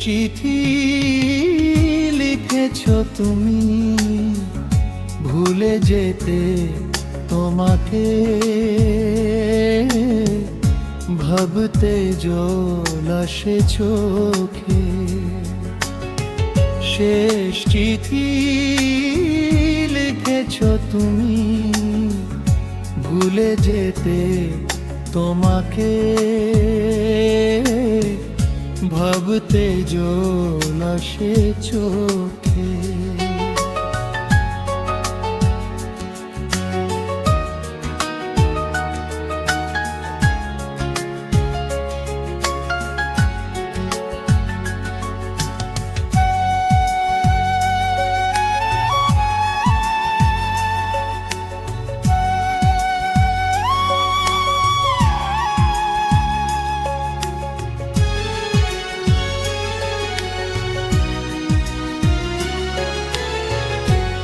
চিঠি লিখেছ তুমি, ভুলে যেতে তোমাকে ভাবতে জল আসে চোখে। শেষ চিঠি লিখেছ তুমি, ভুলে যেতে তোমাকে ভাবতে জল আসে চোখে।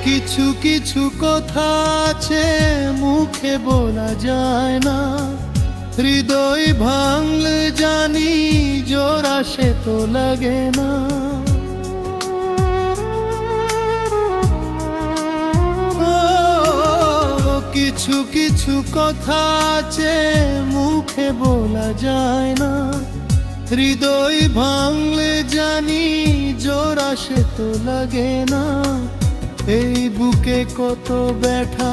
কিছু কিছু কথা আছে মুখে বলা যায় না, হৃদয় ভাঙলে জানি জোড়া সে তো লাগে না। কিছু কিছু কথা আছে মুখে বলা যায় না, হৃদয় ভাঙলে জানি জোড়া সে তো লাগে না। এই বুকে কত ব্যথা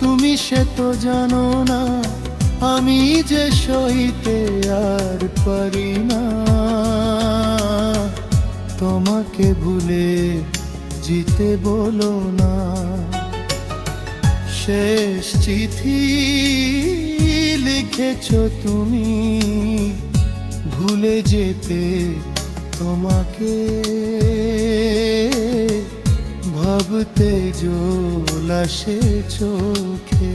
তুমি সে তো জানো না, আমি যে সইতে আর পারি না। তোমাকে ভুলে যেতে বলো না। শেষ চিঠি লিখেছ তুমি, ভুলে যেতে তোমাকে ভাবতে জল আসে চোখে।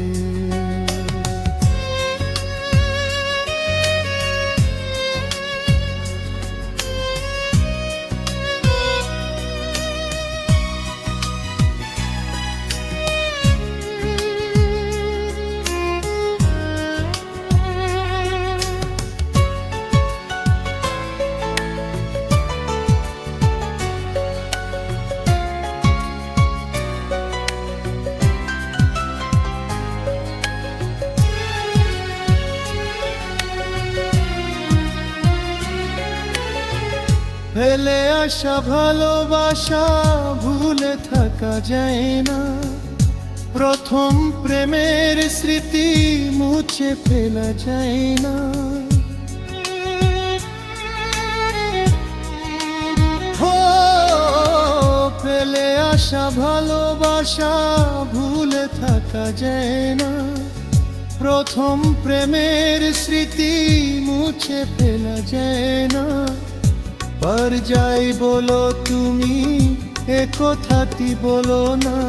ফেলে আসা ভালোবাসা ভুলে থাকা যায় না, প্রথম প্রেমের স্মৃতি মুছে ফেলা যায় না। ফেলে আসা ভালোবাসা ভুলে থাকা যায় না, প্রথম প্রেমের স্মৃতি মুছে ফেলা যায় না। পার যাই বলো তুমি এ কথাটি বলো না,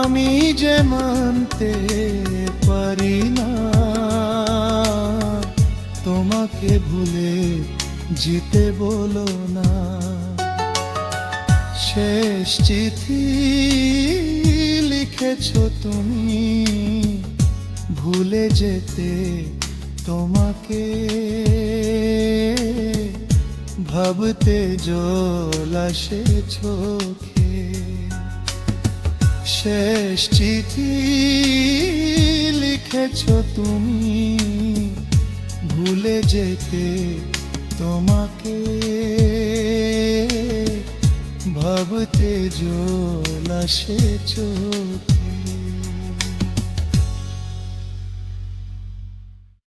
আমি যে মানতে পারি না। তোমাকে ভুলে যেতে বলো না। শেষ চিঠি লিখেছ তুমি, ভুলে যেতে তোমাকে ভাবতে জল আসে চোখে। শেষ চিঠি লিখেছ তুমি, ভুলে যেতে তোমাকে ভাবতে জল আসে চোখে।